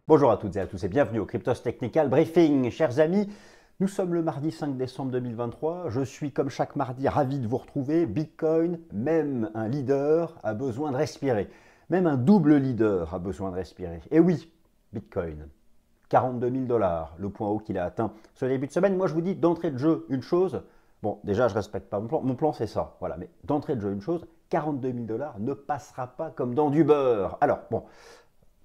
Bonjour à toutes et à tous et bienvenue au Cryptos Technical Briefing. Chers amis, nous sommes le mardi 5 décembre 2023. Je suis comme chaque mardi ravi de vous retrouver. Bitcoin, même un leader a besoin de respirer. Même un double leader a besoin de respirer. Et oui, Bitcoin, 42 000 $, le point haut qu'il a atteint ce début de semaine. Moi je vous dis d'entrée de jeu une chose. Bon, déjà je ne respecte pas mon plan. Mon plan c'est ça. Voilà, mais d'entrée de jeu une chose, 42 000 $ ne passera pas comme dans du beurre. Alors, bon.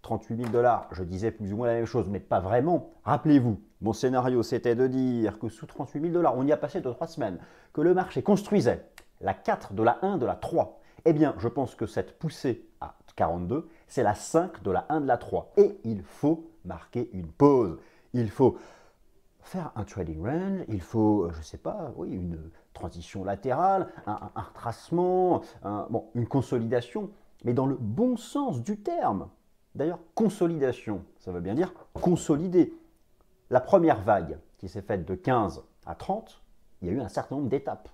38 000 $, je disais plus ou moins la même chose, mais pas vraiment. Rappelez-vous, mon scénario, c'était de dire que sous 38 000 $, on y a passé 2-3 semaines, que le marché construisait la 4 de la 1 de la 3. Eh bien, je pense que cette poussée à 42, c'est la 5 de la 1 de la 3. Et il faut marquer une pause. Il faut faire un trading range, il faut, je ne sais pas, oui, une transition latérale, un retracement, une consolidation, mais dans le bon sens du terme. D'ailleurs, consolidation, ça veut bien dire consolider. La première vague qui s'est faite de 15 à 30, il y a eu un certain nombre d'étapes,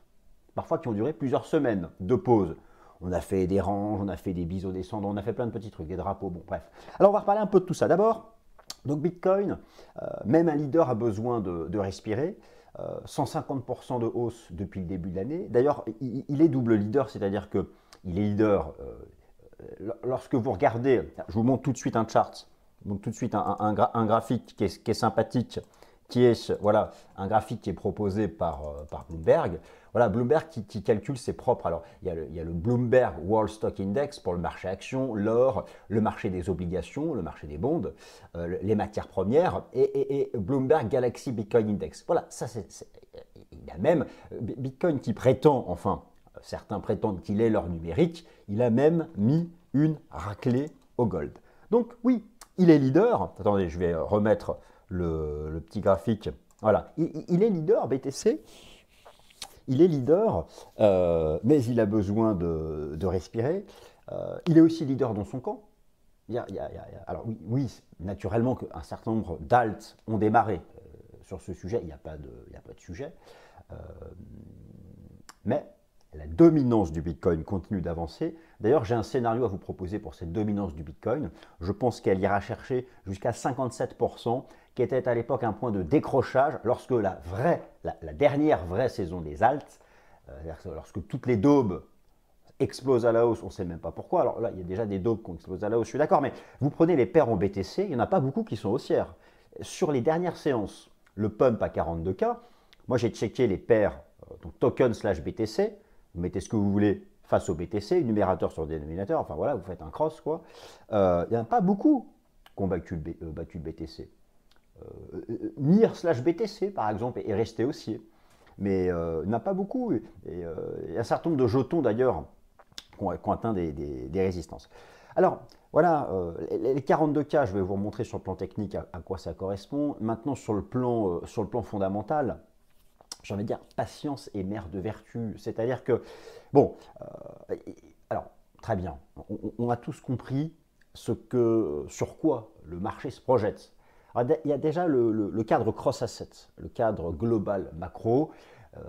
parfois qui ont duré plusieurs semaines de pause. On a fait des ranges, on a fait des biseaux descendants, on a fait plein de petits trucs, des drapeaux, bon bref. Alors on va reparler un peu de tout ça. D'abord, donc Bitcoin, même un leader a besoin de respirer. 150% de hausse depuis le début de l'année. D'ailleurs, il est double leader, c'est-à-dire qu'il est leader lorsque vous regardez, je vous montre tout de suite un chart, donc tout de suite un graphique qui est sympathique, qui est voilà, un graphique qui est proposé par Bloomberg. Voilà, Bloomberg qui calcule ses propres. Alors, il y a le Bloomberg World Stock Index pour le marché action, l'or, le marché des obligations, le marché des bonds, les matières premières, et Bloomberg Galaxy Bitcoin Index. Voilà, ça il y a même Bitcoin qui prétend, enfin, certains prétendent qu'il est leur numérique, il a même mis une raclée au gold. Donc oui, il est leader. Attendez, je vais remettre le petit graphique. Voilà, il est leader BTC, il est leader, mais il a besoin de respirer. Il est aussi leader dans son camp. Alors oui, naturellement qu'un certain nombre d'alts ont démarré sur ce sujet, il n'y a pas de sujet. Euh, mais la dominance du Bitcoin continue d'avancer. D'ailleurs, j'ai un scénario à vous proposer pour cette dominance du Bitcoin. Je pense qu'elle ira chercher jusqu'à 57%, qui était à l'époque un point de décrochage lorsque la dernière vraie saison des alts, lorsque toutes les daubes explosent à la hausse, on ne sait même pas pourquoi. Alors là, il y a déjà des daubes qui ont explosé à la hausse, je suis d'accord, mais vous prenez les paires en BTC, il n'y en a pas beaucoup qui sont haussières. Sur les dernières séances, le pump à 42K, moi j'ai checké les paires, donc token slash BTC, vous mettez ce que vous voulez face au BTC, numérateur sur dénominateur, enfin voilà, vous faites un cross quoi. Il n'y en a pas beaucoup qui ont battu le BTC. NIR slash BTC par exemple est resté haussier, mais il n'y en a pas beaucoup. Et il y a un certain nombre de jetons d'ailleurs qui ont atteint des résistances. Alors, voilà, les 42K, je vais vous remontrer sur le plan technique à quoi ça correspond. Maintenant, sur le plan fondamental, j'ai envie de dire patience et mère de vertu. C'est-à-dire que, bon, alors, très bien, on a tous compris sur quoi le marché se projette. Alors, il y a déjà le cadre cross-asset, le cadre global macro, euh,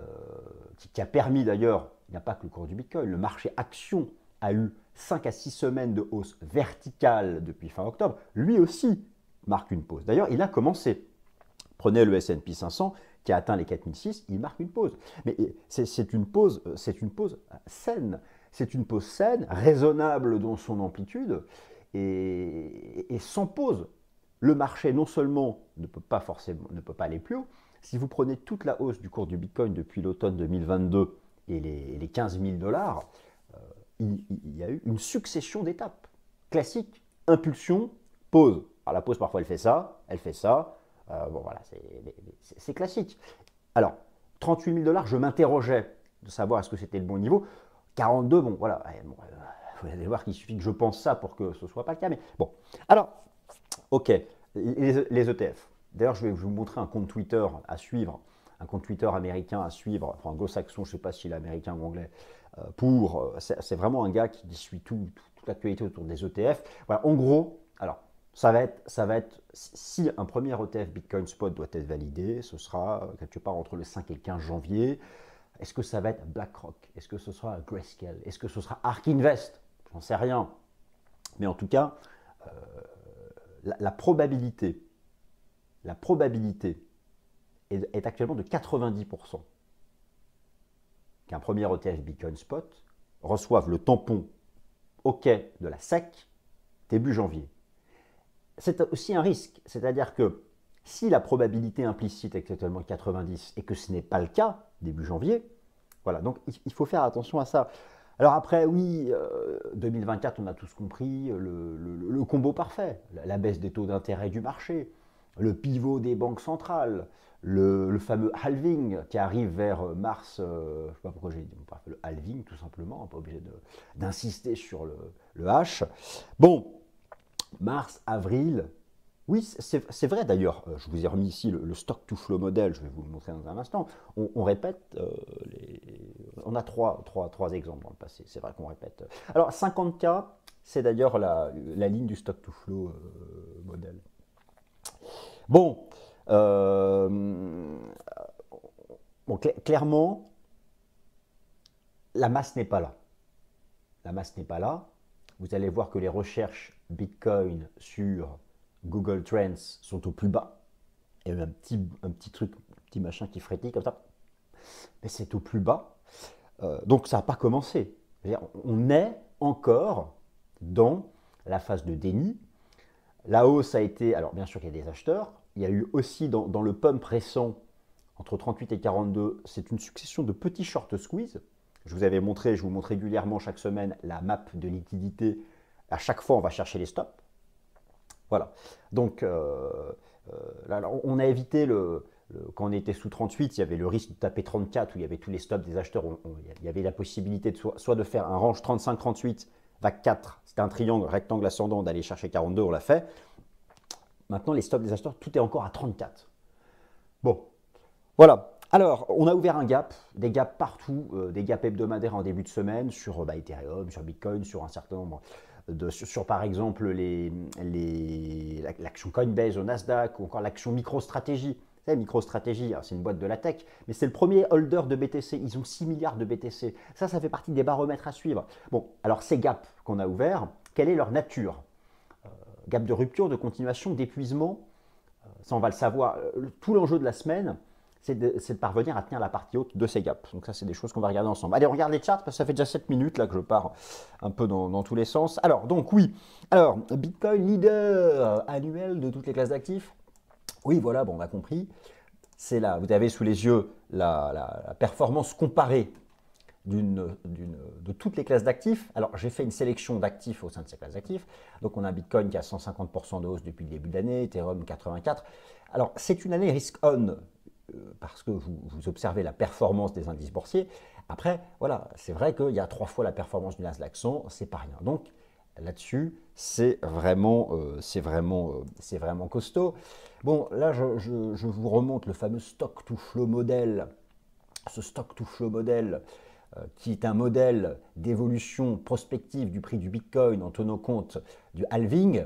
qui a permis d'ailleurs, il n'y a pas que le cours du Bitcoin, le marché action a eu 5 à 6 semaines de hausse verticale depuis fin octobre, lui aussi marque une pause. D'ailleurs, il a commencé. Prenez le S&P 500 qui a atteint les 4006, il marque une pause. Mais c'est une pause saine. C'est une pause saine, raisonnable dans son amplitude et sans pause. Le marché non seulement ne peut pas aller plus haut, si vous prenez toute la hausse du cours du Bitcoin depuis l'automne 2022 et les 15 000 $, il y a eu une succession d'étapes. Classique, impulsion, pause. Alors la pause parfois elle fait ça, bon voilà, c'est classique. Alors, 38 000 $, je m'interrogeais de savoir est-ce que c'était le bon niveau. 42, bon voilà, vous allez voir qu'il suffit que je pense ça pour que ce ne soit pas le cas. Mais bon, alors, ok, les ETF. D'ailleurs, je vais vous montrer un compte Twitter à suivre, un compte Twitter américain à suivre, enfin anglo-saxon, je ne sais pas s'il est américain ou anglais, c'est vraiment un gars qui suit toute l'actualité autour des ETF. Voilà, en gros, alors, ça va être, si un premier ETF Bitcoin Spot doit être validé, ce sera quelque part entre le 5 et le 15 janvier. Est-ce que ça va être BlackRock? Est-ce que ce sera Grayscale? Est-ce que ce sera ARK Invest? J'en sais rien. Mais en tout cas, la probabilité est actuellement de 90% qu'un premier ETF Bitcoin Spot reçoive le tampon OK de la SEC début janvier. C'est aussi un risque, c'est-à-dire que si la probabilité implicite est actuellement de 90 et que ce n'est pas le cas début janvier, voilà, donc il faut faire attention à ça. Alors après, oui, 2024, on a tous compris le combo parfait, la baisse des taux d'intérêt du marché, le pivot des banques centrales, le fameux halving qui arrive vers mars, je ne sais pas pourquoi j'ai dit le halving tout simplement, pas obligé d'insister sur le H. Bon, mars, avril, oui, c'est vrai d'ailleurs, je vous ai remis ici le stock to flow model, je vais vous le montrer dans un instant. On répète, on a trois exemples dans le passé, c'est vrai qu'on répète. Alors 50K, c'est d'ailleurs la ligne du stock to flow model. Bon, clairement, la masse n'est pas là. La masse n'est pas là. Vous allez voir que les recherches Bitcoin sur Google Trends sont au plus bas. Il y a eu un petit truc, un petit machin qui frétille comme ça. Mais c'est au plus bas. Donc ça n'a pas commencé. On est encore dans la phase de déni. La hausse a été, alors bien sûr qu'il y a des acheteurs, il y a eu aussi dans le pump récent, entre 38 et 42, c'est une succession de petits short squeeze. Je vous avais montré, je vous montre régulièrement chaque semaine la map de liquidité. À chaque fois, on va chercher les stops. Voilà. Donc, là, on a évité quand on était sous 38, il y avait le risque de taper 34 où il y avait tous les stops des acheteurs. Il y avait la possibilité de soit de faire un range 35-38, vague 4, c'était un triangle, rectangle ascendant, d'aller chercher 42, on l'a fait. Maintenant, les stops des acheteurs, tout est encore à 34. Bon, voilà. Alors, on a ouvert un gap, des gaps partout, des gaps hebdomadaires en début de semaine sur Ethereum, sur Bitcoin, sur un certain nombre sur par exemple l'action Coinbase au Nasdaq ou encore l'action MicroStrategy. Vous savez, MicroStrategy, c'est une boîte de la tech, mais c'est le premier holder de BTC. Ils ont 6 milliards de BTC. Ça fait partie des baromètres à suivre. Bon, alors ces gaps qu'on a ouverts, quelle est leur nature? Gap de rupture, de continuation, d'épuisement, ça on va le savoir. Tout l'enjeu de la semaine, c'est de parvenir à tenir la partie haute de ces gaps. Donc ça, c'est des choses qu'on va regarder ensemble. Allez, on regarde les charts parce que ça fait déjà 7 minutes là que je pars un peu dans tous les sens. Alors, donc oui. Alors, Bitcoin leader annuel de toutes les classes d'actifs. Oui, voilà, bon, on a compris. C'est là, vous avez sous les yeux la performance comparée de toutes les classes d'actifs. Alors, j'ai fait une sélection d'actifs au sein de ces classes d'actifs. Donc, on a un Bitcoin qui a 150% de hausse depuis le début de l'année, Ethereum 84%. Alors, c'est une année risk-on parce que vous observez la performance des indices boursiers. Après, voilà, c'est vrai qu'il y a 3 fois la performance du Nasdaq 100, c'est pas rien. Donc, là-dessus, c'est vraiment costaud. Bon, là, je vous remonte le fameux stock to flow model. Ce stock to flow model qui est un modèle d'évolution prospective du prix du Bitcoin en tenant compte du halving,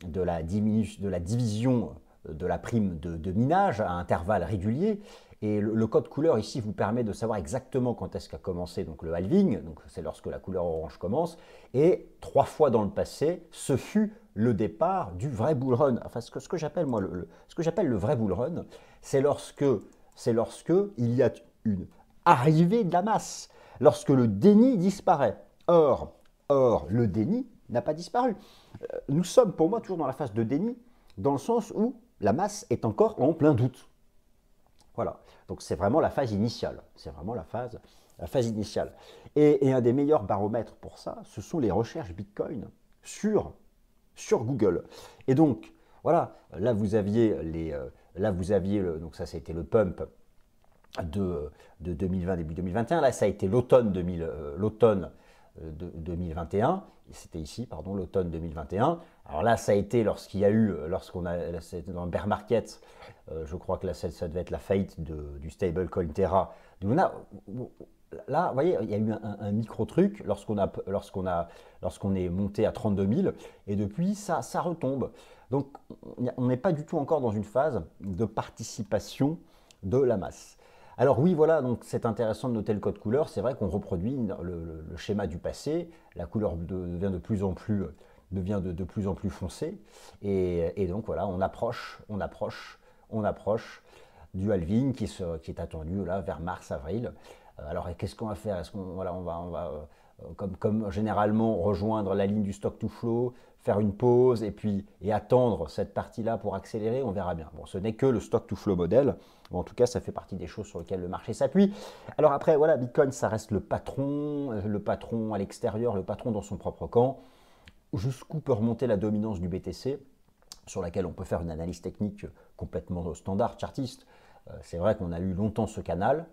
de la division de la prime de minage à intervalles réguliers. Et le code couleur ici vous permet de savoir exactement quand est-ce qu'a commencé donc le halving, donc c'est lorsque la couleur orange commence, et 3 fois dans le passé, ce fut le départ du vrai bull run. Enfin, ce que j'appelle moi le vrai bull run, c'est lorsque il y a une arrivée de la masse, lorsque le déni disparaît. Or le déni n'a pas disparu. Nous sommes pour moi toujours dans la phase de déni, dans le sens où la masse est encore en plein doute. Voilà, donc c'est vraiment la phase initiale. C'est vraiment la phase initiale. Et un des meilleurs baromètres pour ça, ce sont les recherches Bitcoin sur Google. Et donc, voilà, là vous aviez donc ça c'était le pump de 2020, début 2021. Là, ça a été l'automne 2021. C'était ici, pardon, l'automne 2021. Alors là, ça a été c'était dans le bear market, je crois que là, ça devait être la faillite du stablecoin Terra. Là, vous voyez, il y a eu un micro-truc lorsqu'on est monté à 32 000, et depuis, ça retombe. Donc, on n'est pas du tout encore dans une phase de participation de la masse. Alors oui, voilà, donc c'est intéressant de noter le code couleur. C'est vrai qu'on reproduit le schéma du passé. La couleur devient de plus en plus devient de plus en plus foncé. Et donc voilà, on approche du halving qui est attendu là vers mars-avril. Alors qu'est-ce qu'on va faire? Est-ce qu'on voilà, on va comme généralement rejoindre la ligne du stock to flow, faire une pause et attendre cette partie-là pour accélérer? On verra bien. Bon, ce n'est que le stock to flow modèle. En tout cas, ça fait partie des choses sur lesquelles le marché s'appuie. Alors après, voilà, Bitcoin, ça reste le patron à l'extérieur, le patron dans son propre camp. Jusqu'où peut remonter la dominance du BTC, sur laquelle on peut faire une analyse technique complètement standard, chartiste. C'est vrai qu'on a eu longtemps ce canal,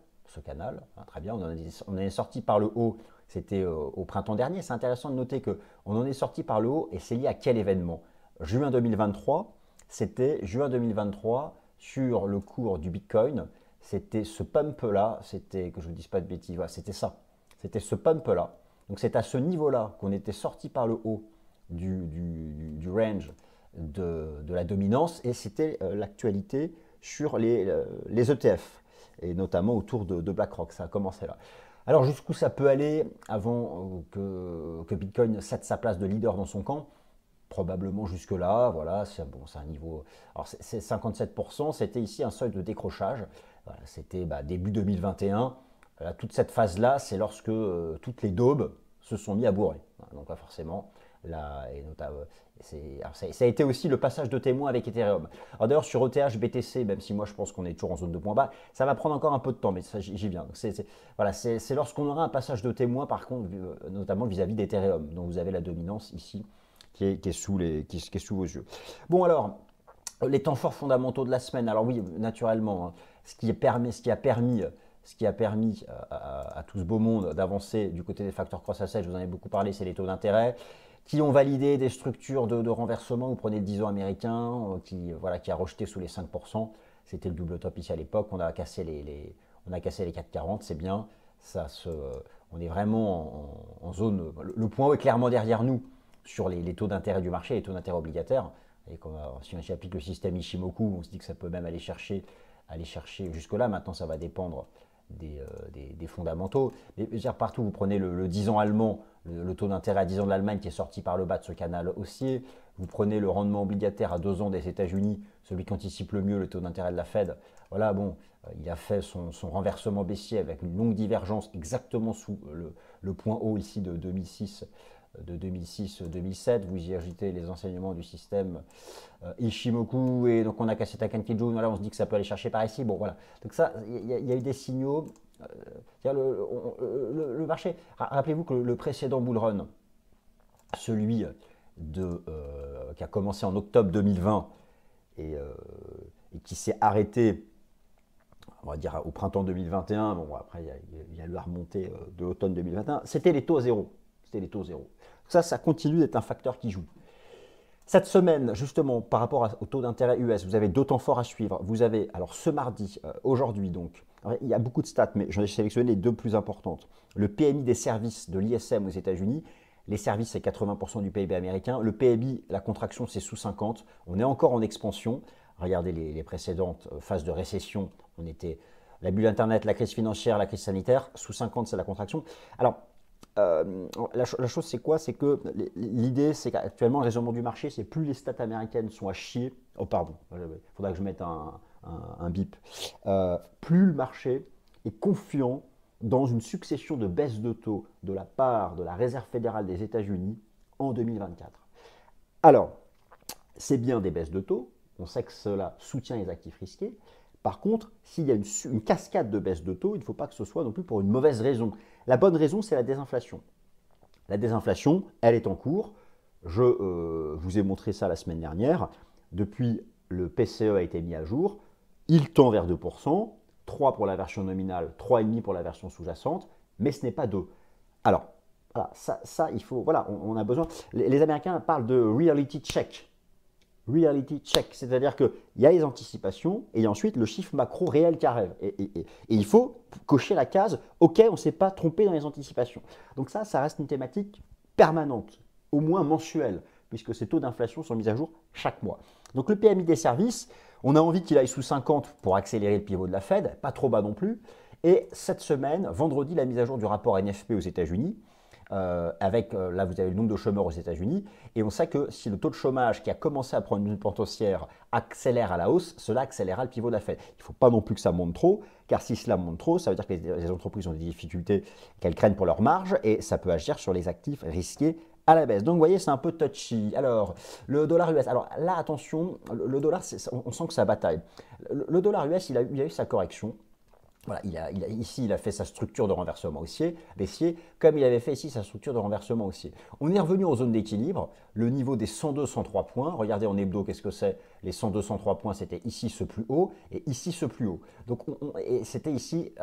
très bien, on en est sorti par le haut, c'était au printemps dernier. C'est intéressant de noter qu'on en est sorti par le haut, et c'est lié à quel événement? Juin 2023, c'était juin 2023, sur le cours du Bitcoin, c'était ce pump-là, c'était, que je ne vous dise pas de bêtises, voilà, c'était ça, c'était ce pump-là. Donc c'est à ce niveau-là qu'on était sorti par le haut du range de la dominance, et c'était l'actualité sur les ETF, et notamment autour de BlackRock, ça a commencé là. Alors jusqu'où ça peut aller avant que Bitcoin cède sa place de leader dans son camp? Probablement jusque-là, voilà, c'est bon, un niveau. Alors c'est 57%, c'était ici un seuil de décrochage, voilà, c'était début 2021. Voilà, toute cette phase-là, c'est lorsque toutes les daubes se sont mis à bourrer. Voilà, donc forcément, là, et notamment, ça a été aussi le passage de témoin avec Ethereum. Alors d'ailleurs, sur ETH, BTC, même si moi je pense qu'on est toujours en zone de point bas, ça va prendre encore un peu de temps, mais j'y viens. Voilà, c'est lorsqu'on aura un passage de témoin, par contre, notamment vis-à-vis d'Ethereum, dont vous avez la dominance ici, qui est sous vos yeux. Bon alors, les temps forts fondamentaux de la semaine. Alors oui, naturellement, hein, ce qui a permis à tout ce beau monde d'avancer du côté des facteurs cross-asset, je vous en ai beaucoup parlé, c'est les taux d'intérêt, qui ont validé des structures de renversement. Vous prenez le 10 ans américain, qui a rejeté sous les 5%. C'était le double top ici à l'époque. On a cassé les 4,40, c'est bien. On est vraiment en zone. Le point haut est clairement derrière nous sur les taux d'intérêt du marché, les taux d'intérêt obligataires. Et si on applique le système Ishimoku, on se dit que ça peut même aller chercher jusque-là. Maintenant, ça va dépendre des fondamentaux. Mais je veux dire, partout, vous prenez le 10 ans allemand, le taux d'intérêt à 10 ans de l'Allemagne qui est sorti par le bas de ce canal haussier. Vous prenez le rendement obligataire à 2 ans des États-Unis, celui qui anticipe le mieux le taux d'intérêt de la Fed. Voilà, bon, il a fait son renversement baissier avec une longue divergence exactement sous le point haut ici de 2006-2007, vous y ajoutez les enseignements du système Ishimoku, et donc on a cassé Takankijun, voilà, on se dit que ça peut aller chercher par ici. Bon, voilà. Donc ça, il y a eu des signaux. Le marché, rappelez-vous que le précédent bull run, celui qui a commencé en octobre 2020 et qui s'est arrêté, on va dire, au printemps 2021, bon, après il y a eu la remontée de l'automne 2021, c'était les taux à zéro. C'était les taux zéro. Ça continue d'être un facteur qui joue. Cette semaine, justement, par rapport au taux d'intérêt US, vous avez deux temps forts à suivre. Vous avez, alors ce mardi, aujourd'hui donc, il y a beaucoup de stats, mais j'en ai sélectionné les deux plus importantes. Le PMI des services de l'ISM aux États-Unis. Les services, c'est 80% du PIB américain. Le PMI, la contraction, c'est sous 50. On est encore en expansion. Regardez les précédentes phases de récession. On était la bulle Internet, la crise financière, la crise sanitaire. Sous 50, c'est la contraction. Alors, la chose, c'est quoi? C'est que l'idée, c'est qu'actuellement, le raisonnement du marché, c'est plus les stats américaines sont à chier. Oh, pardon, il faudra que je mette un bip. Plus le marché est confiant dans une succession de baisses de taux de la part de la Réserve fédérale des États-Unis en 2024. Alors, c'est bien des baisses de taux. On sait que cela soutient les actifs risqués. Par contre, s'il y a une cascade de baisse de taux, il ne faut pas que ce soit non plus pour une mauvaise raison. La bonne raison, c'est la désinflation. La désinflation, elle est en cours. Je vous ai montré ça la semaine dernière. Depuis, le PCE a été mis à jour. Il tend vers 2%, 3 pour la version nominale, 3,5 pour la version sous-jacente, mais ce n'est pas 2. Alors, voilà, ça il faut, voilà, on a besoin. Les Américains parlent de reality check. Reality check, c'est-à-dire qu'il y a les anticipations et il y a ensuite le chiffre macro réel qui arrive. Et il faut cocher la case « Ok, on ne s'est pas trompé dans les anticipations ». Donc ça reste une thématique permanente, au moins mensuelle, puisque ces taux d'inflation sont mis à jour chaque mois. Donc le PMI des services, on a envie qu'il aille sous 50 pour accélérer le pivot de la Fed, pas trop bas non plus. Et cette semaine, vendredi, la mise à jour du rapport NFP aux États-Unis. avec, là vous avez le nombre de chômeurs aux États-Unis, et on sait que si le taux de chômage qui a commencé à prendre une pente haussière accélère à la hausse, cela accélérera le pivot de la Fed. Il ne faut pas non plus que ça monte trop, car si cela monte trop, ça veut dire que les entreprises ont des difficultés, qu'elles craignent pour leurs marges, et ça peut agir sur les actifs risqués à la baisse. Donc vous voyez, c'est un peu touchy. Alors, le dollar US. Alors là, attention, le dollar, on sent que ça bataille. Le dollar US, il a eu sa correction. Voilà, ici, il a fait sa structure de renversement baissier, comme il avait fait ici sa structure de renversement haussier. On est revenu aux zones d'équilibre, le niveau des 102-103 points. Regardez en hebdo, qu'est-ce que c'est? Les 102-103 points, c'était ici ce plus haut et ici ce plus haut. Donc, c'était ici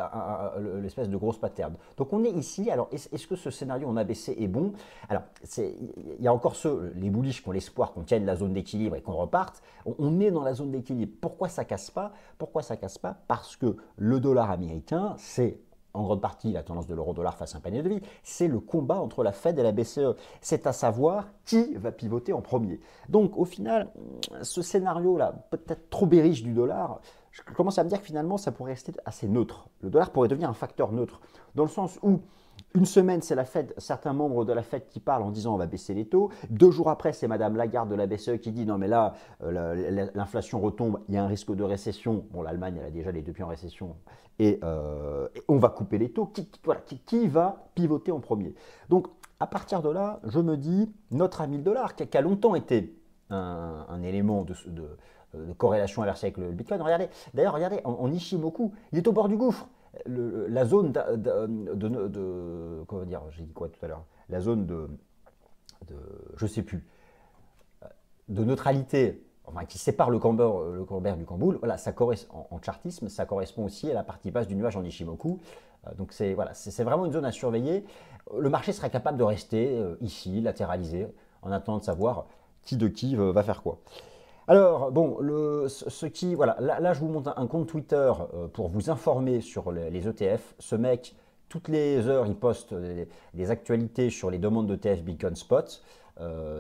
l'espèce de grosse pattern. Donc, on est ici. Alors, est-ce que ce scénario en ABC est bon? Alors, il y a encore les bullish qui ont l'espoir qu'on tienne la zone d'équilibre et qu'on reparte. On est dans la zone d'équilibre. Pourquoi ça casse pas? Pourquoi ça casse pas? Parce que le dollar américain, c'est en grande partie la tendance de l'euro-dollar face à un panier de vie, c'est le combat entre la Fed et la BCE. C'est à savoir qui va pivoter en premier. Donc au final, ce scénario-là, peut-être trop bearish du dollar, je commence à me dire que finalement ça pourrait rester assez neutre. Le dollar pourrait devenir un facteur neutre, dans le sens où une semaine, c'est la Fed, certains membres de la Fed qui parlent en disant on va baisser les taux. 2 jours après, c'est Madame Lagarde de la BCE qui dit non mais là, l'inflation retombe, il y a un risque de récession. Bon, l'Allemagne, elle a déjà les 2 pieds en récession et on va couper les taux. Qui va pivoter en premier? Donc, à partir de là, je me dis, notre ami le dollar, qui a longtemps été un élément de corrélation inversée avec le Bitcoin, d'ailleurs, regardez, en Ishimoku, il est au bord du gouffre. La zone comment dire, j'ai dit quoi tout à l'heure, la zone je sais plus, de neutralité, enfin, qui sépare le camembert du camboul, voilà, ça correspond en chartisme, ça correspond aussi à la partie basse du nuage en Ishimoku. Donc c'est vraiment une zone à surveiller. Le marché sera capable de rester ici, latéralisé, en attendant de savoir qui de qui va faire quoi. Alors, bon, voilà, là, je vous montre un compte Twitter pour vous informer sur les ETF. Ce mec, toutes les heures, il poste des actualités sur les demandes d'ETF Bitcoin Spot.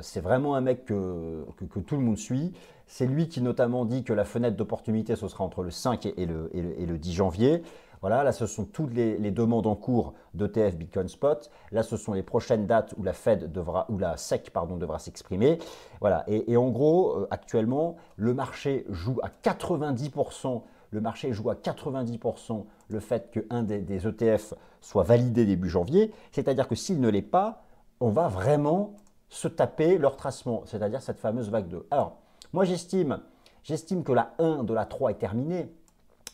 C'est vraiment un mec que tout le monde suit. C'est lui qui notamment dit que la fenêtre d'opportunité, ce sera entre le 5 et le 10 janvier. Voilà, là, ce sont toutes les demandes en cours d'ETF Bitcoin Spot. Là, ce sont les prochaines dates où la Fed ou la SEC, devra s'exprimer. Voilà, et en gros, actuellement, le marché joue à 90%. Le marché joue à 90% le fait qu'un des ETF soit validé début janvier. C'est-à-dire que s'il ne l'est pas, on va vraiment se taper leur tracement, c'est-à-dire cette fameuse vague 2. Alors, moi, j'estime que la 1 de la 3 est terminée.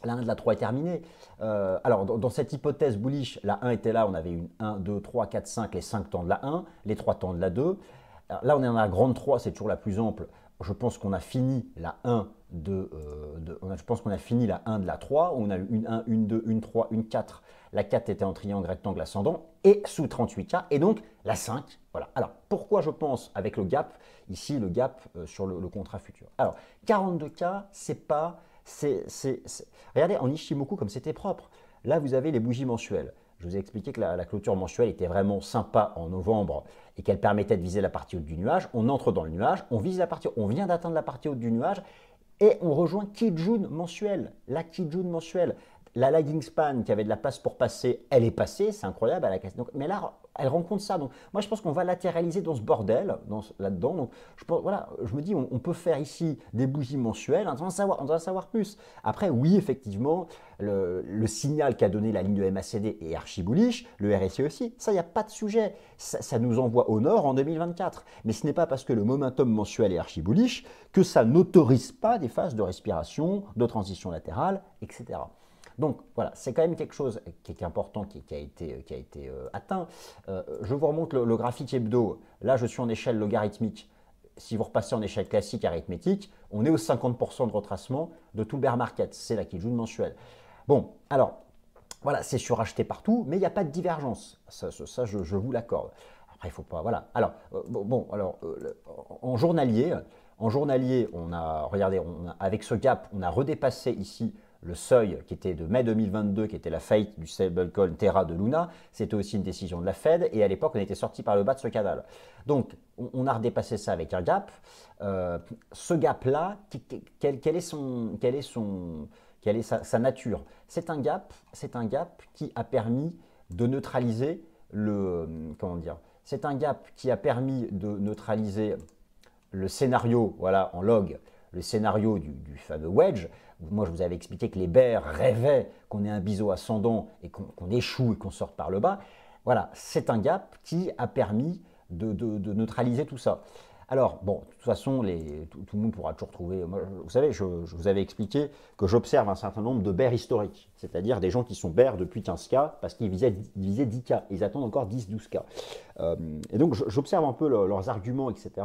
La 1 de la 3 est terminée. Alors, dans cette hypothèse bullish, la 1 était là, on avait une 1, 2, 3, 4, 5, les 5 temps de la 1, les 3 temps de la 2. Alors, là, on est dans la grande 3, c'est toujours la plus ample. Je pense qu'on a fini la 1 je pense qu'on a fini la 1 de la 3, on a eu une 1, une 2, une 3, une 4. La 4 était en triangle rectangle ascendant et sous 38K, et donc la 5. Voilà. Alors, pourquoi je pense avec le gap, ici le gap sur le contrat futur? Alors, 42K, c'est pas... Regardez, en Ishimoku, comme c'était propre. Là, vous avez les bougies mensuelles. Je vous ai expliqué que la clôture mensuelle était vraiment sympa en novembre et qu'elle permettait de viser la partie haute du nuage. On entre dans le nuage, on vise la partie, on vient d'atteindre la partie haute du nuage et on rejoint Kijun mensuel. La Kijun mensuelle. La lagging span qui avait de la place pour passer, elle est passée, c'est incroyable. Mais là, elle rencontre ça. Donc, moi, je pense qu'on va latéraliser dans ce bordel, là-dedans. Donc, je me dis, on peut faire ici des bougies mensuelles. On doit en savoir plus. Après, oui, effectivement, le signal qu'a donné la ligne de MACD est archi bullish, le RSI aussi. Ça, il n'y a pas de sujet. Ça nous envoie au nord en 2024. Mais ce n'est pas parce que le momentum mensuel est archi bullish que ça n'autorise pas des phases de respiration, de transition latérale, etc. Donc voilà, c'est quand même quelque chose qui est important, qui a été atteint. Je vous remonte le graphique hebdo. Là, je suis en échelle logarithmique. Si vous repassez en échelle classique arithmétique, on est aux 50% de retracement de tout le bear market. C'est la Kijun mensuelle. Bon, alors, voilà, c'est suracheté partout, mais il n'y a pas de divergence. Ça je vous l'accorde. Après, il ne faut pas... Voilà. Alors, en journalier, regardez, avec ce gap, on a redépassé ici le seuil qui était de mai 2022, qui était la faillite du stablecoin Terra de Luna. C'était aussi une décision de la Fed et à l'époque, on était sorti par le bas de ce canal. Donc, on a redépassé ça avec un gap. Ce gap-là, quelle est sa nature? C'est un gap qui a permis de neutraliser comment dire, c'est un gap qui a permis de neutraliser le scénario, voilà, en log, le scénario du fameux wedge. Moi, je vous avais expliqué que les bears rêvaient qu'on ait un biseau ascendant et qu'on échoue et qu'on sorte par le bas. Voilà, c'est un gap qui a permis de neutraliser tout ça. Alors, bon, de toute façon, tout le monde pourra toujours trouver. Moi, vous savez, je vous avais expliqué que j'observe un certain nombre de bears historiques, c'est-à-dire des gens qui sont bears depuis 15K parce qu'ils visaient 10K. Ils attendent encore 10-12K. Et donc, j'observe un peu leurs arguments, etc.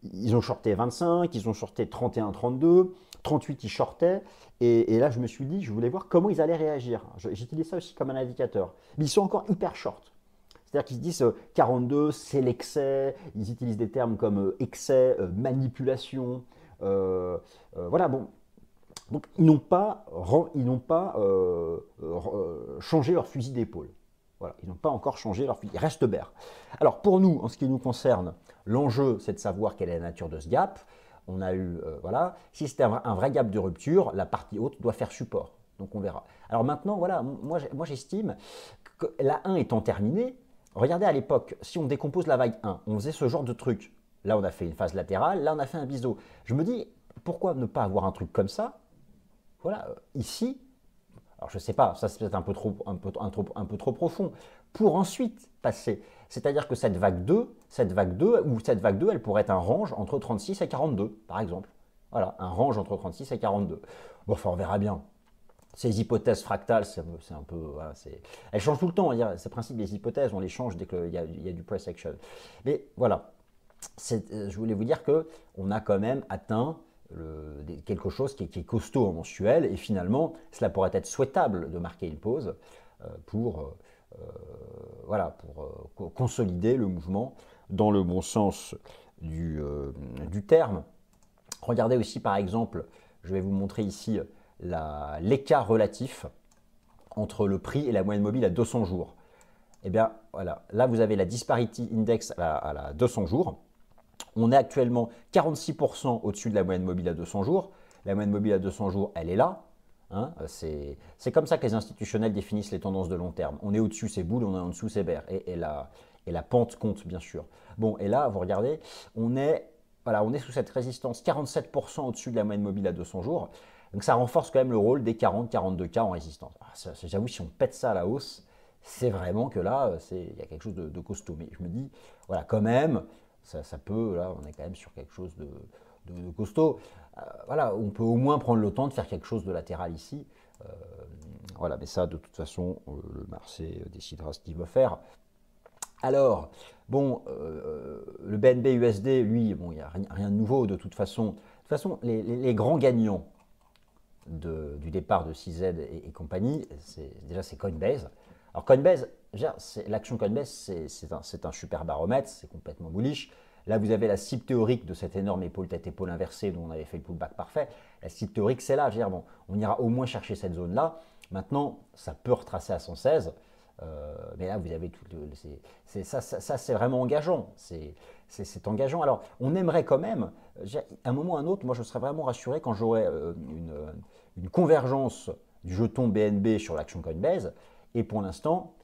Ils ont shorté 25, ils ont shorté 31-32, 38 ils shortaient, et là je me suis dit, je voulais voir comment ils allaient réagir. J'utilise ça aussi comme un indicateur. Mais ils sont encore hyper short. C'est-à-dire qu'ils se disent 42, c'est l'excès, ils utilisent des termes comme excès, manipulation. Voilà, bon. Donc ils n'ont pas changé leur fusil d'épaule. Voilà, ils n'ont pas encore changé leur fusil. Ils restent bears. Alors pour nous, en ce qui nous concerne, l'enjeu c'est de savoir quelle est la nature de ce gap. On a eu, voilà, si c'était un vrai gap de rupture, la partie haute doit faire support. Donc on verra. Alors maintenant, voilà, moi j'estime que la 1 étant terminée, regardez à l'époque, si on décompose la vague 1, on faisait ce genre de truc. Là on a fait une phase latérale, là on a fait un biseau. Je me dis, pourquoi ne pas avoir un truc comme ça? Voilà, ici, alors je ne sais pas, ça c'est peut-être un peu trop profond, pour ensuite passer. C'est-à-dire que cette vague 2, elle pourrait être un range entre 36 et 42, par exemple. Voilà, un range entre 36 et 42. Bon, enfin, on verra bien. Ces hypothèses fractales, c'est un peu... Voilà, elles changent tout le temps. Ces principes des hypothèses, on les change dès qu'il y a du price action. Mais voilà, je voulais vous dire qu'on a quand même atteint quelque chose qui est costaud en mensuel, et finalement, cela pourrait être souhaitable de marquer une pause pour consolider le mouvement dans le bon sens du terme. Regardez aussi par exemple, je vais vous montrer ici l'écart relatif entre le prix et la moyenne mobile à 200 jours. Et bien voilà, là vous avez la disparity index à la 200 jours. On est actuellement 46% au-dessus de la moyenne mobile à 200 jours. La moyenne mobile à 200 jours, elle est là. Hein, c'est comme ça que les institutionnels définissent les tendances de long terme. On est au-dessus, c'est bull, on est en dessous, c'est bear. Et la pente compte, bien sûr. Bon, et là, vous regardez, on est sous cette résistance 47% au-dessus de la moyenne mobile à 200 jours. Donc ça renforce quand même le rôle des 40-42K en résistance. J'avoue, si on pète ça à la hausse, c'est vraiment que là, il y a quelque chose de costaud. Mais je me dis, voilà, quand même, ça peut, là, on est quand même sur quelque chose de costaud. Voilà, on peut au moins prendre le temps de faire quelque chose de latéral ici. Voilà, mais ça, de toute façon, le marché décidera ce qu'il veut faire. Alors, bon, le BNB USD, lui, bon, il n'y a rien de nouveau de toute façon. De toute façon, les grands gagnants du départ de CZ et compagnie, déjà c'est Coinbase. Alors Coinbase, l'action Coinbase, c'est un super baromètre, c'est complètement bullish. Là, vous avez la cible théorique de cette énorme épaule tête-épaule inversée dont on avait fait le pullback parfait. La cible théorique, c'est là. Je veux dire, bon, on ira au moins chercher cette zone-là. Maintenant, ça peut retracer à 116. Mais là, vous avez tout ça, c'est vraiment engageant. C'est engageant. Alors, on aimerait quand même, à un moment ou à un autre, moi, je serais vraiment rassuré quand j'aurai une convergence du jeton BNB sur l'action Coinbase. Et pour l'instant,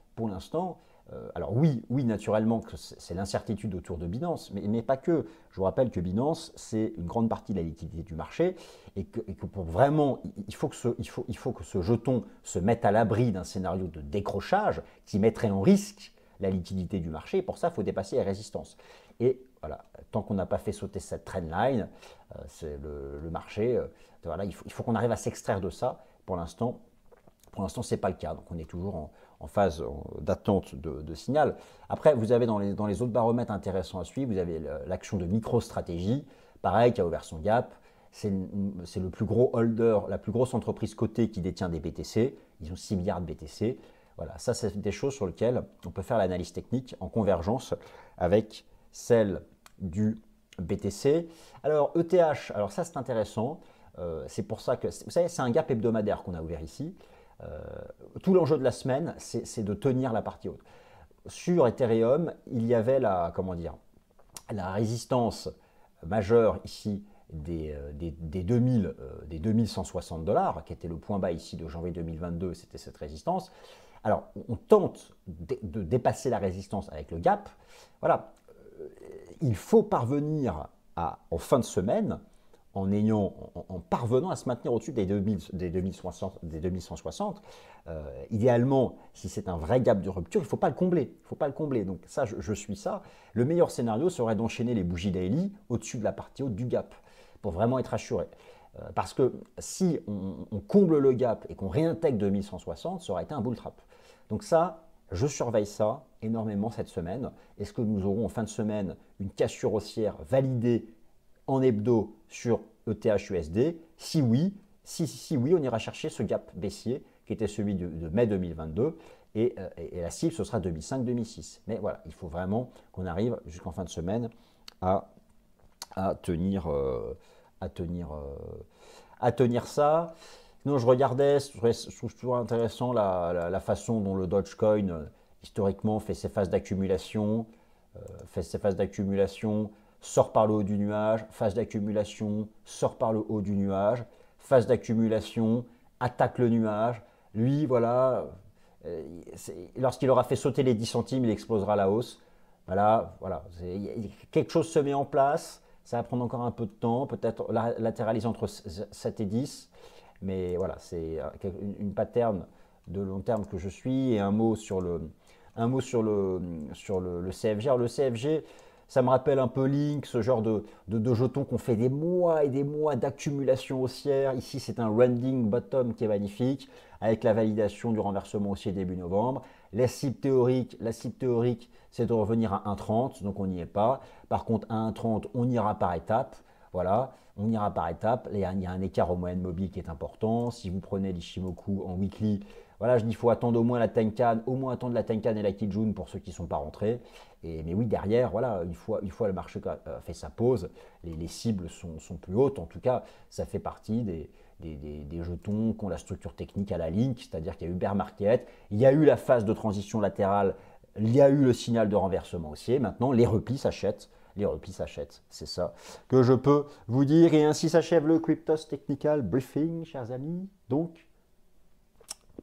alors oui, naturellement, c'est l'incertitude autour de Binance, mais pas que. Je vous rappelle que Binance, c'est une grande partie de la liquidité du marché et que pour vraiment, il faut que ce jeton se mette à l'abri d'un scénario de décrochage qui mettrait en risque la liquidité du marché. Pour ça, il faut dépasser les résistances. Et voilà, tant qu'on n'a pas fait sauter cette trendline, c'est le marché, voilà, il faut qu'on arrive à s'extraire de ça. Pour l'instant, ce n'est pas le cas. Donc on est toujours en phase d'attente de signal. Après, vous avez dans les autres baromètres intéressants à suivre, vous avez l'action de MicroStrategy, pareil, qui a ouvert son gap. C'est le plus gros holder, la plus grosse entreprise cotée qui détient des BTC. Ils ont 6 milliards de BTC. Voilà, ça, c'est des choses sur lesquelles on peut faire l'analyse technique en convergence avec celle du BTC. Alors, ETH, alors ça, c'est intéressant. C'est pour ça que, vous savez, c'est un gap hebdomadaire qu'on a ouvert ici. Tout l'enjeu de la semaine, c'est de tenir la partie haute. Sur Ethereum, il y avait la résistance majeure ici des 2160 $, qui était le point bas ici de janvier 2022, c'était cette résistance. Alors, on tente de dépasser la résistance avec le gap. Voilà, il faut parvenir en fin de semaine, en parvenant à se maintenir au-dessus des 2160. Idéalement, si c'est un vrai gap de rupture, il ne faut pas le combler. Il faut pas le combler. Donc ça, je suis ça. Le meilleur scénario serait d'enchaîner les bougies daily au-dessus de la partie haute du gap pour vraiment être assuré. Parce que si on comble le gap et qu'on réintègre 2160, ça aurait été un bull trap. Donc ça, je surveille ça énormément cette semaine. Est-ce que nous aurons en fin de semaine une cassure haussière validée en hebdo sur ETH-USD? Si oui, on ira chercher ce gap baissier qui était celui de mai 2022 et la cible ce sera 2005-2006. Mais voilà, il faut vraiment qu'on arrive jusqu'en fin de semaine à tenir ça. Sinon, je regardais, je trouve toujours intéressant la façon dont le Dogecoin historiquement fait ses phases d'accumulation, sort par le haut du nuage, phase d'accumulation, sort par le haut du nuage, phase d'accumulation, attaque le nuage. Lui, voilà, lorsqu'il aura fait sauter les 10 centimes, il explosera la hausse. Voilà, quelque chose se met en place. Ça va prendre encore un peu de temps, peut-être latéraliser entre 7 et 10. Mais voilà, c'est une pattern de long terme que je suis. Et un mot sur le CFG. Alors le CFG, ça me rappelle un peu Link, ce genre de jetons qu'on fait des mois et des mois d'accumulation haussière. Ici, c'est un rending bottom qui est magnifique, avec la validation du renversement haussier début novembre. La cible théorique, c'est de revenir à 1,30, donc on n'y est pas. Par contre, à 1,30, on ira par étapes. Voilà, on ira par étapes. Il y a un écart aux moyennes mobiles qui est important. Si vous prenez l'Ishimoku en weekly, voilà, je dis qu'il faut attendre au moins la Tenkan, la Tenkan et la Kijun pour ceux qui ne sont pas rentrés. Mais oui, derrière, voilà, une fois le marché a fait sa pause, les cibles sont plus hautes. En tout cas, ça fait partie des jetons qui ont la structure technique à la Link, c'est-à-dire qu'il y a eu bear market, il y a eu la phase de transition latérale, il y a eu le signal de renversement haussier. Maintenant, les replis s'achètent. C'est ça que je peux vous dire. Et ainsi s'achève le Cryptos Technical Briefing, chers amis. Donc,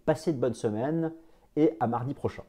passez de bonnes semaines et à mardi prochain.